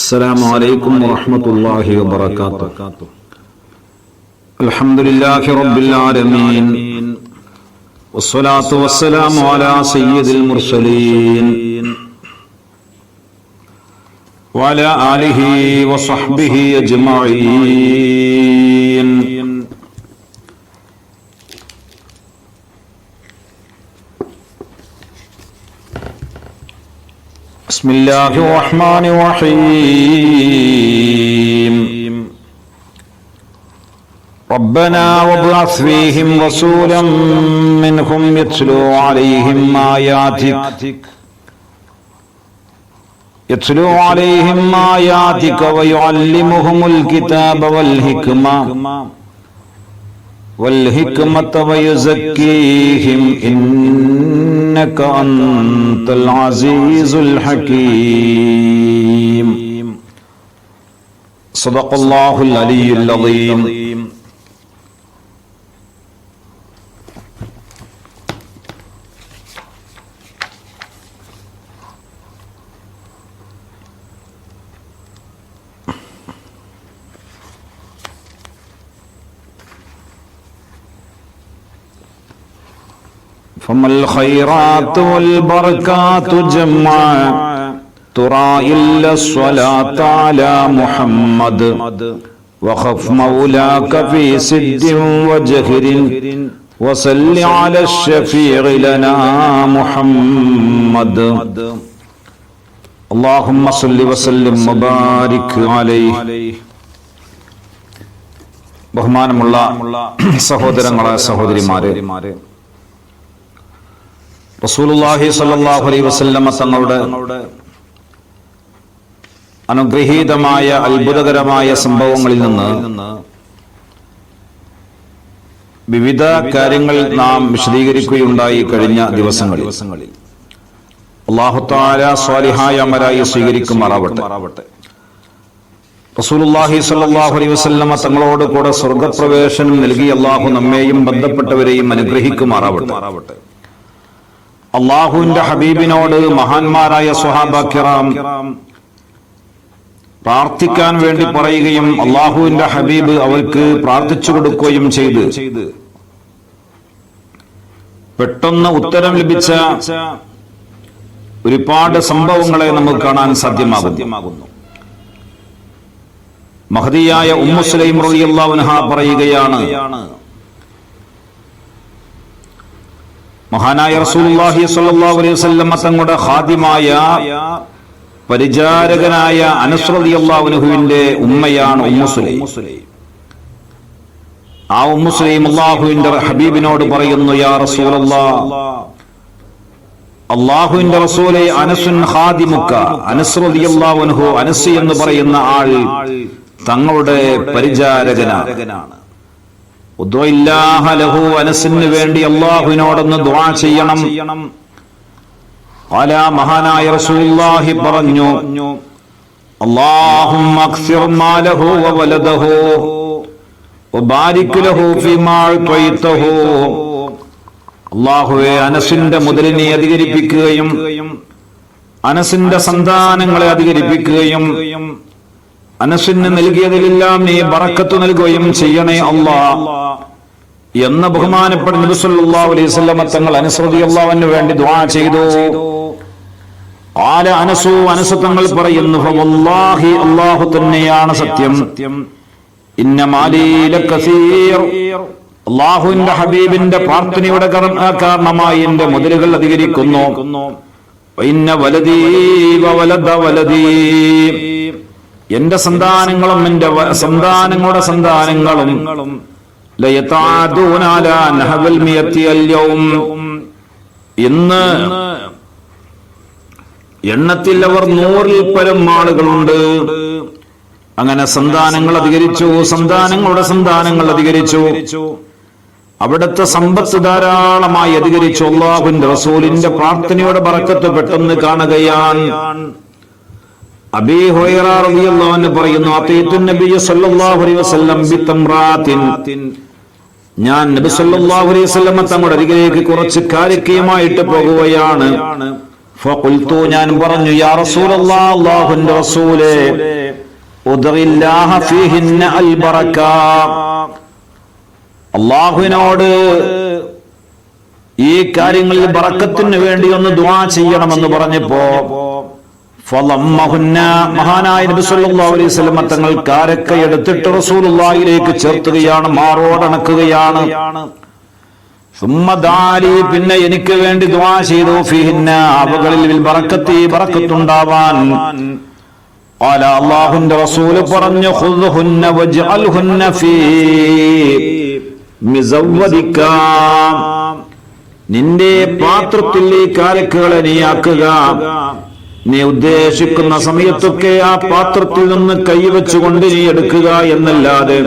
السلام عليكم ورحمة الله وبركاته. الحمد لله رب العالمين والصلاة والسلام على سيد المرسلين وعلى آله وصحبه أجمعين. بسم الله الرحمن الرحيم. ربنا وابعث فيهم رسولا منهم يتلو عليهم آياتك ويعلمهم الكتاب والحكمة ويزكيهم إنك أنت العزيز الحكيم. صدق الله العلي العظيم. فما الخيرات والبركات جمعا ترى إلا الصلاة على محمد وخف مولاك في سد وجهر وصل على الشفيع لنا محمد. اللهم صل وسلم وبارك عليه. ബഹുമാനമുള്ള സഹോദരങ്ങളെ സഹോദരിമാരെ, റസൂലുള്ളാഹി സ്വല്ലല്ലാഹു അലൈഹി വസല്ലമ തങ്ങളുടെ അനുഗ്രഹീതമായ അത്ഭുതകരമായ സംഭവങ്ങളിൽ നിന്ന് വിവിധ കാര്യങ്ങൾ നാം വിശദീകരിക്കുകയുണ്ടായി കഴിഞ്ഞ ദിവസങ്ങളിൽ. അല്ലാഹു തആല സ്വാലിഹായ അമലായി സ്വീകരിക്കുമാറാവട്ടെ. റസൂലുള്ളാഹി സ്വല്ലല്ലാഹു അലൈഹി വസല്ലമ തങ്ങളോട് കൂടെ സ്വർഗ്ഗപ്രവേശനം നൽകി അല്ലാഹു നമ്മെയും ബന്ധപ്പെട്ടവരെയും അനുഗ്രഹിക്കുമാറാവട്ടെ. അള്ളാഹുവിന്റെ ഹബീബിനോട് മഹാന്മാരായ സ്വഹാബ കിറാം പ്രാർത്ഥിക്കാൻ വേണ്ടി പറയുകയും അള്ളാഹുവിന്റെ ഹബീബ് അവർക്ക് പ്രാർത്ഥിച്ചു കൊടുക്കുകയും ചെയ്ത് പെട്ടെന്ന് ഉത്തരം ലഭിച്ച ഒരുപാട് സംഭവങ്ങളെ നമുക്ക് കാണാൻ സാധ്യമാകുന്നു. മഹദിയായ ഉമ്മു സുലൈം റളിയല്ലാഹു അൻഹ പറയുകയാണ്, മഹാനായ റസൂലുള്ളാഹി സ്വല്ലല്ലാഹു അലൈഹി വസല്ലം തങ്ങളുടെ ഖാദിമായ പരിചാരകനായ അനസ് റളിയല്ലാഹു അൻഹുവിന്റെ ഉമ്മയാണ് ഉമ്മു സുലൈം. ആ ഉമ്മു സുലൈം അല്ലാഹുവിന്റെ ഹബീബിനോട് പറയുന്നു, യാ റസൂലല്ലാഹ്, അല്ലാഹുവിന്റെ റസൂലേ, അനസുൻ ഖാദിമുക, അനസ് റളിയല്ലാഹു അൻഹു, അനസ് എന്ന് പറയുന്ന ആൾ തങ്ങളുടെ പരിചാരകനാണ്. അനസിന് വേണ്ടി അല്ലാഹുവിനോടൊന്ന് ദുആ ചെയ്യണം. മഹാനായ റസൂലുള്ളാഹി പറഞ്ഞു, അല്ലാഹുമ്മ അക്സിർ മാലഹു വവലദഹു വബാരിക് ലഹു ഫീമാ അഅതൈതഹു. അല്ലാഹുവേ, അനസിന്റെ മുതലിനെ അധികരിപ്പിക്കുകയും അനസിന്റെ സന്താനങ്ങളെ അധികരിപ്പിക്കുകയും അനസിന് നൽകിയതിലെല്ലാം നീ ബറക്കത്ത് നൽകുകയും ചെയ്യണേ അല്ലാഹ് എന്ന് ബഹുമാനപ്പെട്ട നബി സല്ലല്ലാഹു അലൈഹി വസല്ലം തങ്ങൾ അനസ് റളിയല്ലാഹു അൻഹു വേണ്ടി ദുആ ചെയ്തു. അനസ് തങ്ങൾ പറയുന്നു, വല്ലാഹി, അല്ലാഹു തന്നെയാണ് സത്യം, ഇന്ന മാലീ ലകസീർ, അല്ലാഹുവിന്റെ ഹബീബിന്റെ പ്രാർത്ഥനയുടെ കാരണമായി എന്റെ മുതലുകൾ അധികരിക്കുന്നു. ഇന്ന വലദീ വവലദ വലദീ, എന്റെ സന്താനങ്ങളും എന്റെ സന്താനങ്ങളുടെ സന്താനങ്ങളും ഇന്ന് എണ്ണത്തിൽ അവർ 100-ൽ പരം ആളുകളുണ്ട്. അങ്ങനെ സന്താനങ്ങൾ അധികരിച്ചു, സന്താനങ്ങളുടെ സന്താനങ്ങൾ അധികരിച്ചു, അവിടുത്തെ സമ്പത്ത് ധാരാളമായി അധികരിച്ചു. അല്ലാഹുവിന്റെ റസൂലിന്റെ പ്രാർത്ഥനയുടെ ബറക്കത്ത് പെട്ടെന്ന് കാണുകയാണ്. അബീ ഹുറൈറ റളിയല്ലാഹു അൻഹു പറയുന്നു, അതീതു നബി സല്ലല്ലാഹു അലൈഹി വസല്ലം ബിതംറാത്തിൻ, ഞാൻ നബി സല്ലല്ലാഹു അലൈഹി വസല്ലം തങ്ങളുടെ അരികിലേക്ക് കുറച്ച് കാരിക്കയുമായിട്ട് പോകുകയാണ്. ഫഖുൽതു, ഞാൻ പറഞ്ഞു, യാ റസൂലല്ലാഹ്, അല്ലാഹുവിന്റെ റസൂലേ, ഉദ്ഇല്ലാഹ ഫീഹിന്ന അൽ ബറക. അല്ലാഹുവിനോട് ഈ കാര്യങ്ങളിൽ ബറക്കത്തിന് വേണ്ടി ഒന്ന് ദുആ ചെയ്യണമെന്ന് പറഞ്ഞപ്പോ ഫളമ്മഹുന്ന, മഹാനായ നബി സല്ലല്ലാഹു അലൈഹി വസല്ലം തങ്ങൾ കാരക്ക എടുത്തിട്ട് റസൂലുള്ളാഹിയിലേക്ക് ചേർത്തുകയാണ്, മാറോടണക്കുകയാണ്. സുമ്മദാലി, പിന്നെ എനിക്ക് വേണ്ടി ദുആ ചെയ്തു, ഫീഹിന്ന, അവകളിൽ ബറക്കത്തി, ബറക്കത്തുണ്ടാവാൻ. ഖാല, അല്ലാഹുവിന്റെ റസൂൽ പറഞ്ഞു, ഖുദ്ഹുന്ന വജ്അൽഹുന്ന ഫീ മിസവദിക, നിന്റെ പാത്രത്തിൽ ഈ കാരക്കുകളെ നീ ആക്കുക. നീ ഉദ്ദേശിക്കുന്ന സമയത്തൊക്കെ ആ പാത്രത്തിൽ നിന്ന് കൈവച്ചുകൊണ്ട് നീ എടുക്കുക എന്നല്ലാതെ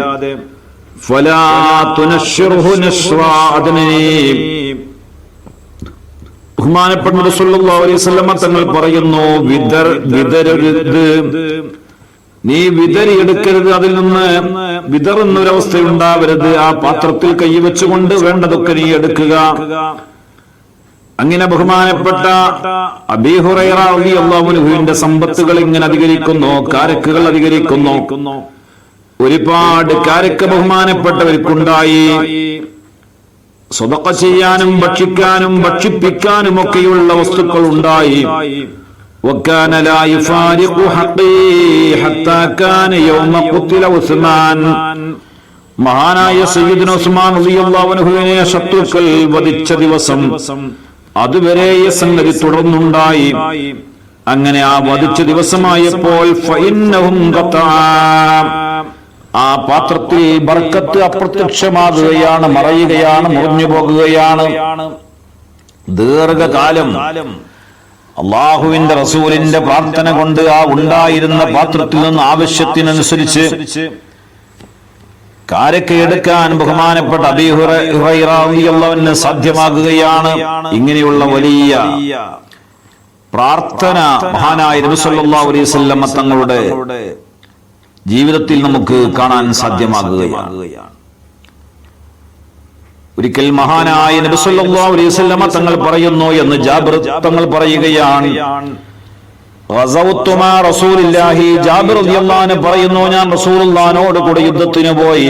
ഫലാ തുനശ്ശിറുഹു നശ്വാ, അതിനെ ബഹുമാനപ്പെട്ട റസൂലുള്ളാഹി അലൈഹി വസല്ലം തങ്ങൾ പറയുന്നു, വിതരരുത്, നീ വിതറിയെടുക്കരുത്, അതിൽ നിന്ന് വിതറുന്നൊരവസ്ഥയുണ്ടാവരുത്. ആ പാത്രത്തിൽ കൈവച്ചുകൊണ്ട് വേണ്ടതൊക്കെ നീ എടുക്കുക. അങ്ങനെ ബഹുമാനപ്പെട്ട അബീ ഹുറൈറ റളിയല്ലാഹു അൻഹുവിന്റെ സമ്പത്തുകൾ ഇങ്ങനെ അധികരിക്കുന്നു, കാരക്കുകൾ അധികരിക്കുന്നു. ഒരുപാട് കാരക്ക ബഹുമാനപ്പെട്ടവർക്കുണ്ടായി. സ്വതഖ ചെയ്യാനും ഭക്ഷിക്കാനും ഭക്ഷിപ്പിക്കാനും ഒക്കെയുള്ള വസ്തുക്കൾ ഉണ്ടായി. وكان لا يفارق حقي حتى كان يوم قتل عثمان, മഹാനായ സയ്യിദുന ഉസ്മാൻ റളിയല്ലാഹു അൻഹുവിനെ ശത്രുക്കൾ വധിച്ച ദിവസം അതുവരെ ഈ സംഗതി തുടർന്നുണ്ടായി. അങ്ങനെ ആ വധിച്ച ദിവസമായപ്പോൾ ഫഇന്നഹും ഖതാ, ആ പാത്രത്തിൽ ബർക്കത്ത് അപ്രത്യക്ഷമാകുകയാണ്, മറയുകയാണ്, മുറിഞ്ഞു പോകുകയാണ്. ദീർഘകാലം അള്ളാഹുവിന്റെ റസൂലിന്റെ പ്രാർത്ഥന കൊണ്ട് ആ ഉണ്ടായിരുന്ന പാത്രത്തിൽ നിന്ന് ആവശ്യത്തിനനുസരിച്ച് കാരക്ക എടുക്കാൻ ബഹുമാനപ്പെട്ട അബീ ഹുറൈറ റളിയല്ലാഹു അൻഹു സാധ്യമാകുകയാണ്. ഇങ്ങനെയുള്ള വലിയ പ്രാർത്ഥന മഹാനായ നബി സല്ലല്ലാഹു അലൈഹി വസല്ലം തങ്ങളുടെ ജീവിതത്തിൽ നമുക്ക് കാണാൻ സാധ്യമാകുകയാണ്. ഒരിക്കൽ മഹാനായ നബി സല്ലല്ലാഹു അലൈഹി വസല്ലം തങ്ങൾ പറയുന്നു എന്ന് ജാബിർ തങ്ങൾ പറയുകയാണ്, ഗസവ്തു മാ റസൂലില്ലാഹി, ജാബിർ റളിയല്ലാഹു അൻഹു പറയുന്നു, ഞാൻ റസൂലുള്ളാഹിനോട് കൂടെ യുദ്ധത്തിന് പോയി.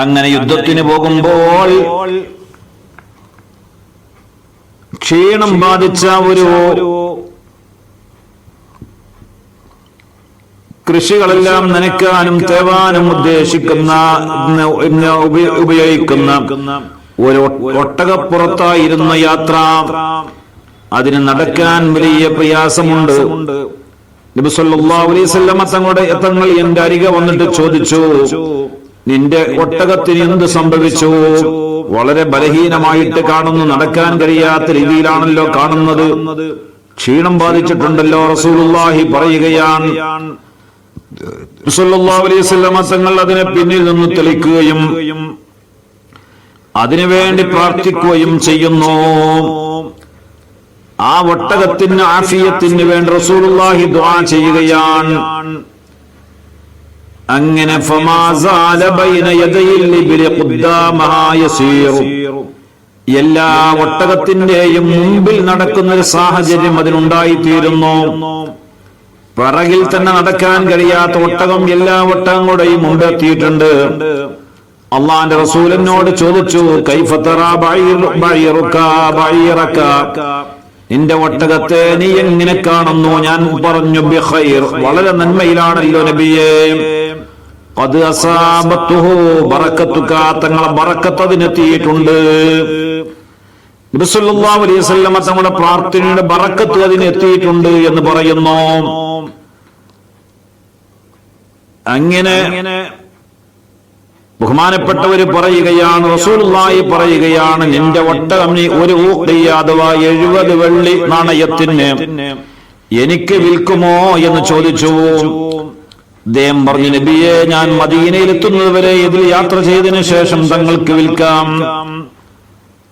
അങ്ങനെ യുദ്ധത്തിന് പോകുമ്പോൾ ക്ഷീണം ബാധിച്ച ഒരു കൃഷികളെല്ലാം നനയ്ക്കാനും തേവാനും ഉദ്ദേശിക്കുന്ന ഉപയോഗിക്കുന്ന ഒരു ഒട്ടകപ്പുറത്തായിരുന്ന യാത്ര. അതിന് നടക്കാൻ വലിയ പ്രയാസമുണ്ട്. നബി സല്ലല്ലാഹു അലൈഹി വസല്ലം തങ്ങൾ എന്റെ അരികെ വന്നിട്ട് ചോദിച്ചു, നിന്റെ ഒട്ടകത്തിന് എന്ത് സംഭവിച്ചു? വളരെ ബലഹീനമായിട്ട് കാണുന്നു, നടക്കാൻ കഴിയാത്ത രീതിയിലാണല്ലോ കാണുന്നത്, ക്ഷീണം ബാധിച്ചിട്ടുണ്ടല്ലോ. റസൂലുള്ളാഹി പറയുകയാണ്, സല്ലല്ലാഹു അലൈഹി വസല്ലം തങ്ങൾ അതിനെ പിന്നിൽ നിന്ന് തെളിക്കുകയും അതിനുവേണ്ടി പ്രാർത്ഥിക്കുകയും ചെയ്യുന്നു. ആ ഒട്ടകത്തിന് ആഫിയത്തിന് വേണ്ടി റസൂലുള്ളാഹി ദുആ ചെയ്യുകയാണ്. അങ്ങനെ ഫമാസാല ബൈന യദയിൽ ഇബ്ലി ഖുദ്ദാമഹാ യസീറു, എല്ലാ ഒട്ടകത്തിന്റെയും മുമ്പിൽ നടക്കുന്ന ഒരു സാഹചര്യം അതിനുണ്ടായിത്തീരുന്നു. പിറകിൽ തന്നെ നടക്കാൻ കഴിയാത്ത ഒട്ടകം എല്ലാ ഒട്ടകങ്ങളുടെയും മുമ്പെത്തിയിട്ടുണ്ട്. അള്ളാന്റെ റസൂലിനോട് ചോദിച്ചു, കൈഫ തറാ ബഈറക, നിന്റെ ഒട്ടകത്തെ നീ എങ്ങനെ കാണുന്നു? ഞാൻ പറഞ്ഞു, ബിഖൈർ, വളരെ നന്മയിലാണല്ലോ നബിയേ. ഖദ് അസാബത്തുഹു ബറക്കത്തുക, തങ്ങളെ ബറക്കത്ത് അതിനെത്തിയിട്ടുണ്ട്. നബി സല്ലല്ലാഹു അലൈഹി വസല്ലം തങ്ങളുടെ പ്രാർത്ഥനയുടെ ബറക്കത്ത് അതിനെത്തിയിട്ടുണ്ട് എന്ന് പറയുന്നു. അങ്ങനെ ബഹുമാനപ്പെട്ടവര് പറയുകയാണ്, റസൂലുള്ളാഹി പറയുകയാണ്, നിന്റെ ഒട്ടകം നീ ഒരു ഊഖിയ അഥവാ 70 വെള്ളി നാണയത്തിന് എനിക്ക് വിൽക്കുമോ എന്ന് ചോദിച്ചു. അദ്ദേഹം പറഞ്ഞു, നബിയെ, ഞാൻ മദീനയിൽ എത്തുന്നതുവരെ ഇതിൽ യാത്ര ചെയ്തതിനു ശേഷം തങ്ങൾക്ക് വിൽക്കാം.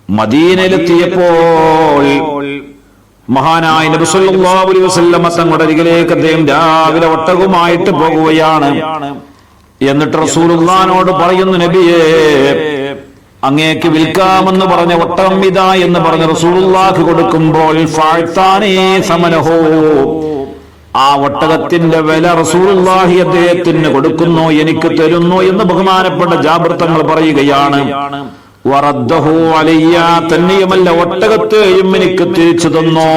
മദീനയിലെത്തിയപ്പോൾ മഹാനായ നബി സല്ലല്ലാഹു അലൈഹി വസല്ലം തങ്ങളുടെ അരികിലേക്ക് അദ്ദേഹം രാവിലെ ഒട്ടകവുമായിട്ട് പോകുകയാണ്. എന്നിട്ട് റസൂലുള്ളാഹിനോട് പറയുന്നു, നബിയേ, അങ്ങേക്ക് വിൽക്കാമെന്ന് പറഞ്ഞ ഒട്ടകം ഇതാ എന്ന് പറഞ്ഞ റസൂലുള്ളാഹി കൊടുക്കുമ്പോൾ ഫഅതാനി സമനഹു, ആ ഒട്ടകത്തിന്റെ വില റസൂലുള്ളാഹി അദ്ദേഹത്തിന് കൊടുക്കുന്നു, എനിക്ക് തരുന്നു എന്ന് ബഹുമാനപ്പെട്ട ജാബിർ തങ്ങൾ പറയുകയാണ്. വറദ്ദഹു അലയ്യ, തന്നെയുമല്ല ഒട്ടകത്തെയും എനിക്ക് തിരിച്ചു തന്നു.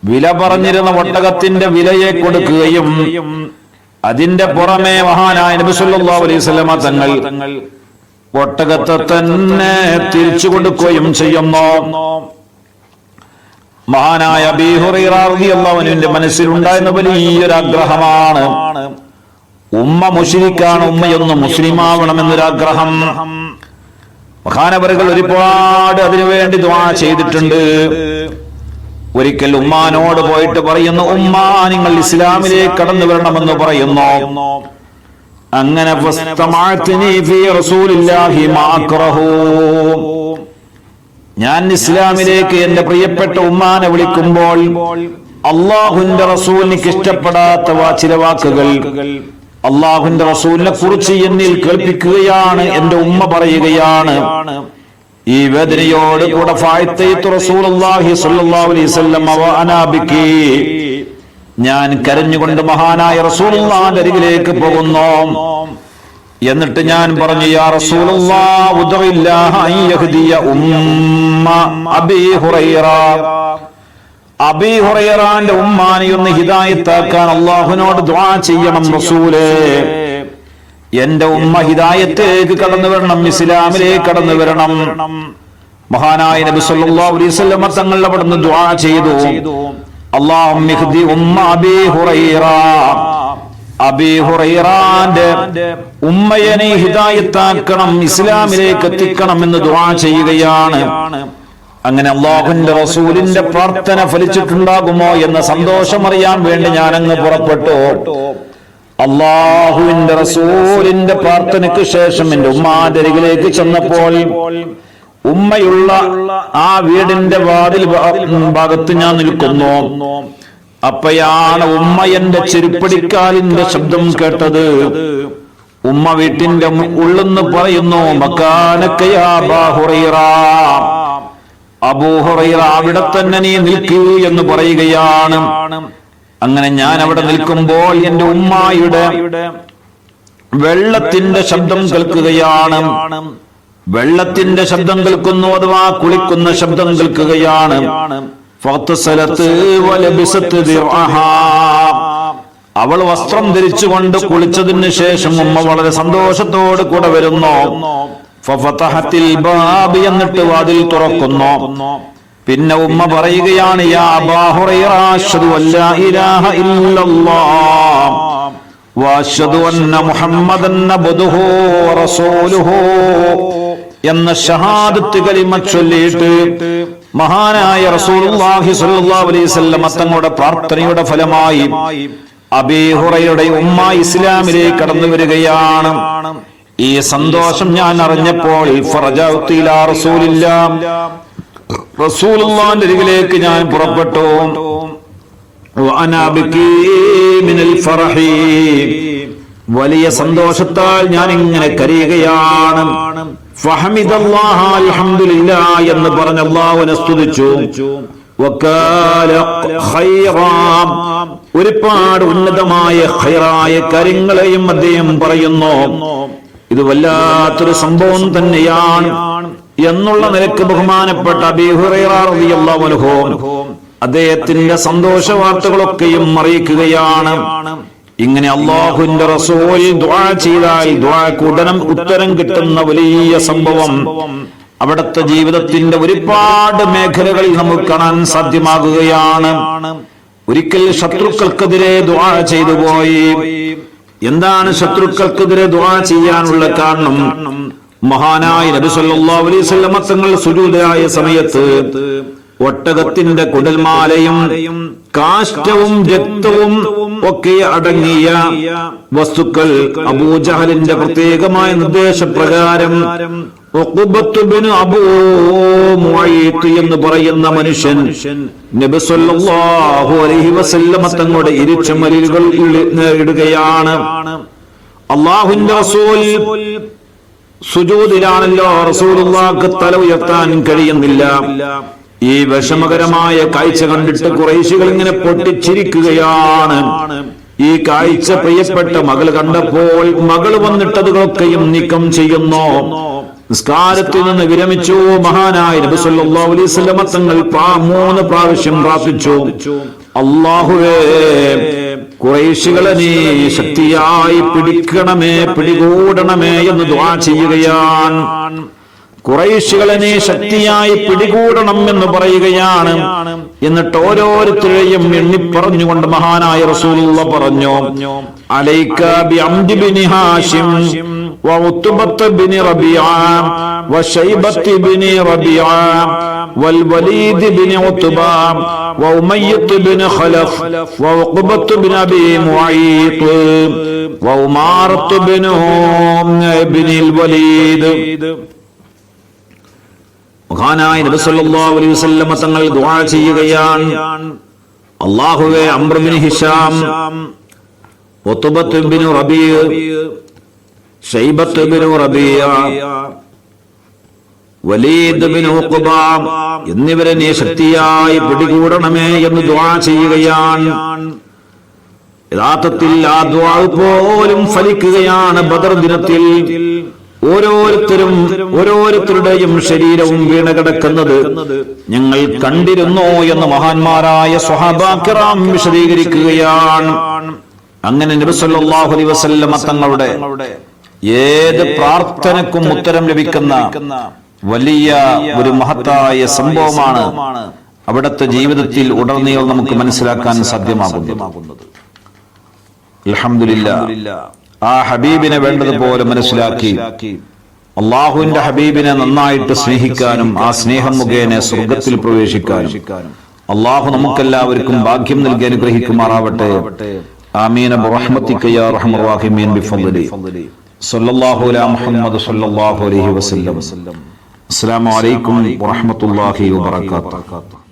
വില പറഞ്ഞിരുന്ന ഒട്ടകത്തിന്റെ വിലയെ കൊടുക്കുകയും അതിന്റെ പുറമെ മഹാനായ നബി സല്ലല്ലാഹു അലൈഹി വസല്ലമ തങ്ങൾ ഒട്ടകത്തെ തന്നെ തിരിച്ചു കൊടുക്കുകയും ചെയ്യുന്നു. മഹാനായ അബീ ഹുറൈറ റളിയല്ലാഹു അൻഹുവിന്റെ മനസ്സിലുണ്ടായിരുന്ന വലിയൊരു ആഗ്രഹമാണ്, ഉമ്മ മുശ്രിക്കാണ്, ഉമ്മയൊന്ന് മുസ്ലിമാവണമെന്നൊരാഗ്രഹം. മഹാനവറുകൾ ഒരുപാട് അതിനുവേണ്ടി ദുആ ചെയ്തിട്ടുണ്ട്. ഒരിക്കൽ ഉമ്മാനോട് പോയിട്ട് പറയുന്നു, ഉമ്മ നിങ്ങൾ ഇസ്ലാമിലേക്ക് കടന്നു വരണമെന്ന് പറയുന്നു. അങ്ങനെ ഞാൻ ഇസ്ലാമിലേക്ക് എന്റെ പ്രിയപ്പെട്ട ഉമ്മാനെ വിളിക്കുമ്പോൾ അള്ളാഹുവിന്റെ റസൂലിന് ഇഷ്ടപ്പെടാത്ത ചില വാക്കുകൾ അള്ളാഹുവിന്റെ റസൂലിനെ കുറിച്ച് എന്നിൽ കേൾപ്പിക്കുകയാണ്. എന്റെ ഉമ്മ പറയുകയാണ്, ഈ വേദനയോട് കൂടെ ഞാൻ കരഞ്ഞുകൊണ്ട് മഹാനായ റസൂലുള്ളാഹിന്റെ അരികിലേക്ക് പോകുന്നു. എന്നിട്ട് ഞാൻ പറഞ്ഞു, യാ റസൂലുള്ളാഹ് ഉദ്ഇല്ലാഹ അൻ യഹ്ദിയ ഉമ്മ അബീ ഹുറൈറ, അബീ ഹുറൈറാന്റെ ഉമ്മാനെ ഒന്ന് ഹിദായത്താക്കാൻ അല്ലാഹുവിനോട് ദുആ ചെയ്യണം റസൂലേ. എന്റെ ഉമ്മ ഹിദായത്തേക്ക് കടന്നു വരണം, ഇസ്ലാമിലേക്ക് കടന്നു വരണം. മഹാനായ നബി സല്ലല്ലാഹു അലൈഹി വസല്ലം തങ്ങൾ അവിടുന്ന് ദുആ ചെയ്തു, അല്ലാഹുമ്മ ഇഹ്ദി ഉമ്മ അബീ ഹുറൈറ, അബീ ഹുറൈറാന്റെ ഉമ്മയെ നീ ഹിദായത്താക്കണം, ഇസ്ലാമിലേക്ക് എത്തിക്കണം എന്ന് ദുആ ചെയ്യുകയാണ്. അങ്ങനെ അല്ലാഹുവിന്റെ റസൂലിന്റെ പ്രാർത്ഥന ഫലിച്ചിട്ടുണ്ടാകുമോ എന്ന സന്തോഷം അറിയാൻ വേണ്ടി ഞാൻ അങ്ങ് പുറപ്പെട്ടു. അല്ലാഹുവിന്റെ റസൂലിന്റെ പ്രാർത്ഥനയ്ക്ക് ശേഷം എന്റെ ഉമ്മാന്റെ അരികിലേക്ക് ചെന്നപ്പോൾ ഉമ്മയുള്ള ആ വീടിന്റെ വാതിൽ ഭാഗത്ത് ഞാൻ നിൽക്കുന്നു. അപ്പോഴാണ് ഉമ്മ എന്റെ ചെരുപ്പടിക്കാലിന്റെ ശബ്ദം കേട്ടത്. ഉമ്മ വീട്ടിന്റെ ഉള്ളെന്ന് പറയുന്നു, മക്കാനക യാ അബാ ഹുറൈറ, അബൂ ഹുറൈറ അവിടെ തന്നെ നീ നിൽക്കൂ എന്ന് പറയുകയാണ്. അങ്ങനെ ഞാൻ അവിടെ നിൽക്കുമ്പോൾ എന്റെ ഉമ്മായുടെ വെള്ളത്തിന്റെ ശബ്ദം കേൾക്കുകയാണ്. വെള്ളത്തിന്റെ ശബ്ദം കേൾക്കുന്നു, അഥവാ കുളിക്കുന്ന ശബ്ദം കേൾക്കുകയാണ്. അവൾ വസ്ത്രം ധരിച്ചുകൊണ്ട് കുളിച്ചതിന് ശേഷം ഉമ്മ വളരെ സന്തോഷത്തോട് കൂടെ വരുന്നു. എന്നിട്ട് വാതിൽ തുറക്കുന്നു. പിന്നെ ഉമ്മ പറയുകയാണ്, യാ അബാ ഹുറൈറ അശ്ഹദു അല്ലാ ഇലാഹ ഇല്ലല്ലാഹ് വഅശ്ഹദു അന്ന മുഹമ്മദൻ അബ്ദുഹു വറസൂലുഹു എന്ന ഷഹാദത്ത് കലിമ ചൊല്ലിയിട്ട് മഹാനായ റസൂലുള്ളാഹി സ്വല്ലല്ലാഹു അലൈഹി വസല്ലം തങ്ങളുടെ പ്രാർത്ഥനയുടെ ഫലമായി അബീ ഹുറൈറയുടെ ഉമ്മ ഇസ്ലാമിലേക്ക് കടന്നു വരികയാണ്. ഈ സന്തോഷം ഞാൻ അറിഞ്ഞപ്പോൾ ഫറജഅതു ഇലാ റസൂലില്ലാഹ്, റസൂലുള്ളാഹിന്റെ അരികിലേക്ക് ഞാൻ പുറപ്പെട്ടു. വഅനാ ബികീ മിനൽ ഫറഹി, വലിയ സന്തോഷത്താൽ ഞാൻ ഇങ്ങനെ കരയുകയാണ്. ഫഹമിദല്ലാഹ അൽഹംദുലില്ലാഹ് എന്ന് പറഞ്ഞ് അല്ലാഹുവിനെ സ്തുതിച്ചു. വകാല ഖൈറാ, ഒരുപാട് ഉന്നതമായ ഖൈറായ കാര്യങ്ങളെയും അദ്ദേഹം പറയുന്നു. ഇത് വല്ലാത്തൊരു സംഭവം തന്നെയാണ് എന്നുള്ള നിലക്ക് ബഹുമാനപ്പെട്ട അബീ ഹുറൈറ റളിയല്ലാഹു അൻഹു അദ്ദേഹത്തിന്റെ സന്തോഷ വാർത്തകളൊക്കെയും അറിയിക്കുകയാണ്. ഇങ്ങനെ അല്ലാഹുവിന്റെ റസൂൽ ദുആ ചെയ്താൽ ദുആക്ക് ഉത്തരം കിട്ടുന്ന വലിയ സംഭവം അവിടുത്തെ ജീവിതത്തിന്റെ ഒരുപാട് മേഖലകളിൽ നമുക്ക് കാണാൻ സാധ്യമാകുകയാണ്. ഒരിക്കൽ ശത്രുക്കൾക്കെതിരെ ദുആ ചെയ്തു പോയി. എന്താണ് ശത്രുക്കൾക്കെതിരെ ദുആ ചെയ്യാനുള്ള കാരണം? മഹാനായ നബി സല്ലല്ലാഹു അലൈഹി വസല്ലം തങ്ങൾ സുജൂദിലായ സമയത്ത് ഒട്ടകത്തിന്റെ കുടൽമാലയും കാഷ്ടവും രക്തവും ഒക്കെ അടങ്ങിയ വസ്തുക്കൾ അബൂജഹലിന്റെ പ്രത്യേകമായ നിർദ്ദേശപ്രകാരം ഉഖ്ബത്ത് ബിൻ അബൂ മുഅയ്ത് എന്ന് പറയുന്ന മനുഷ്യൻ നബി സല്ലല്ലാഹു അലൈഹി വസല്ലം തങ്ങളുടെ ഇരുചുമലുകൾ ഇടുകയാണ്. അല്ലാഹുവിന്റെ റസൂൽ സുജൂദിലാണല്ലോ, റസൂലുള്ളാഹിക്ക് തല ഉയർത്താൻ കഴിയുന്നില്ല. ഈ വിഷമകരമായ കാഴ്ച കണ്ടിട്ട് ഖുറൈശികൾ ഇങ്ങനെ പൊട്ടിച്ചിരിക്കുകയാണ്. ഈ കാഴ്ച പ്രിയപ്പെട്ട മകൾ കണ്ടപ്പോൾ മകൾ വന്നിട്ടതുകളൊക്കെയും നീക്കം ചെയ്യുന്നു. നിസ്കാരത്തിൽ നിന്ന് വിരമിച്ചു. മഹാനായ നബി സല്ലല്ലാഹു അലൈഹി വസല്ലം തങ്ങൾ 3 പ്രാവശ്യം പ്രാർത്ഥിച്ചു, അല്ലാഹുവേ ഖുറൈശികളെ നീ ശക്തിയായി പിടിക്കണമേ, പിടികൂടണമേ എന്ന് ദുആ ചെയ്യുകയാണ്. ഖുറൈശികളെ നീ ശക്തിയായി പിടികൂടണം എന്ന് പറയുകയാണ്. എന്നിട്ട് ഓരോരുത്തരെയും എണ്ണിപ്പറഞ്ഞുകൊണ്ട് മഹാനായ റസൂലുള്ളാഹി പറഞ്ഞു, അലൈക ബിഅംദി ബിൻ ഹാഷിം وعتبة بن ربيعة وشيبة بن ربيعة والوليد بن عتبة وأمية بن خلف وعقبة بن أبي معيط وأمارة بن الوليد. മഹാനായ നബി സല്ലല്ലാഹു അലൈഹി വസല്ലം തങ്ങൾ ദുആ ചെയ്യുകയാണ്, അല്ലാഹുവേ Amr bin Hisham, Utbah bin Rabia, Shaybah bin Rabia, Walid bin Uqba എന്നിവരെ നീ ശക്തിയായി പിടികൂടണമേ എന്ന് ദുആ ചെയ്യുകയാണ്. യഥാർത്ഥത്തിൽ ആ ദുആ പോലും ഫലിക്കുകയാണ്. ബദർ ദിനത്തിൽ ഓരോരുത്തരുടെയും ശരീരവും വീണ് കിടക്കുന്നത് ഞങ്ങൾ കണ്ടിരുന്നു എന്ന് മഹാന്മാരായ സ്വഹാബാ കിറാം വിശദീകരിക്കുകയാണ്. അങ്ങനെ നബി സല്ലല്ലാഹു അലൈഹി വസല്ലം തങ്ങളുടെ ഏത് പ്രാർത്ഥനക്കും ഉത്തരം ലഭിക്കുന്ന വലിയ ഒരു മഹത്തായ സംഭവമാണ് അവിടുത്തെ ജീവിതത്തിൽ ഉടനീളം നമുക്ക് മനസ്സിലാക്കാൻ സാധ്യമാകുന്നത്. അൽഹംദുലില്ലാഹ്, ആ ഹബീബിനെ വേണ്ടതുപോലെ മനസ്സിലാക്കി അള്ളാഹുവിന്റെ ഹബീബിനെ നന്നായിട്ട് സ്നേഹിക്കാനും ആ സ്നേഹം മുഖേന സ്വർഗത്തിൽ പ്രവേശിക്കാനും അള്ളാഹു നമുക്കെല്ലാവർക്കും ഭാഗ്യം നൽകി അനുഗ്രഹിക്കുമാറാവട്ടെ. ആമീൻ ബിറഹ്മതിക യാ അർഹമർ റഹീമീൻ ബിഫദ്ലി സല്ലല്ലാഹു അലാ മുഹമ്മദ് സല്ലല്ലാഹു അലൈഹി വസല്ലം. അസ്സലാമു അലൈക്കും വറഹ്മത്തുള്ളാഹി വബറകാതുഹു.